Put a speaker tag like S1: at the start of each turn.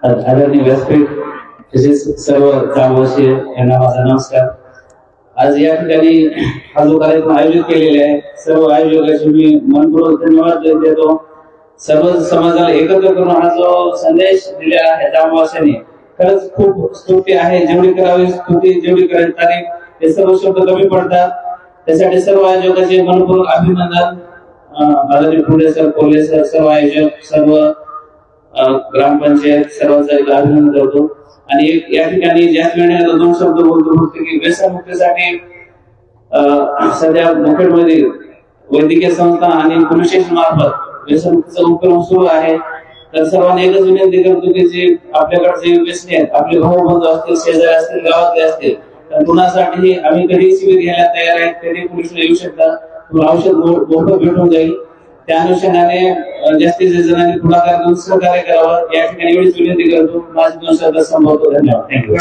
S1: आदरणीय व्यासपीठ तसेच सर्व ग्रामवासी यांना माझा नमस्कार। आज या ठिकाणी हा जो कार्यक्रम आयोजित केलेला आहे सर्व आयोजकांचे मी मनपूर्वक धन्यवाद देतो। सर्व समाजाला एकत्र करून हा जो संदेश दिलेला आहे ग्रामवासीयांनी खरंच खूप स्तुती आहे। जेवढी करावी स्तुती जेवढी करावी तारीफ हे सर्व शब्द कमी पडतात। त्यासाठी सर्व आयोजकांचे मनपूर्वक अभिनंदन। आदरणीय पुढे सर कोल्हे सर सर्व आयोजक सर्व ग्रामपंचायत सर्वांचा अभिनंदन करतो। आणि या ठिकाणी ज्याच वेळेला दोन शब्द बोलतो की व्यसनमुक्तीसाठी सध्या मुखेडमध्ये वैद्यकीय संस्था आणि पोलीस स्टेशन मार्फत व्यसनमुक्तीचा उपक्रम सुरू आहे। तर सर्वांनी एकच विनंती करतो की जे आपल्याकडे जे व्यसनी आहेत आपले भाऊ बंधू असतील शेजारी असतील गावातले असतील तर कुणासाठी आम्ही कधी शिबिर घ्यायला तयार आहेत कधी पोलिसला येऊ शकता औषध मोफत भेटून जाईल। त्या अनुषंगाने जास्तीत जास्त जणांनी पुढाकार घेऊन सहकार्य करावं या ठिकाणी एवढीच विनंती करतो। माझी दोन शब्द संभवतो। धन्यवाद। थँक्यू।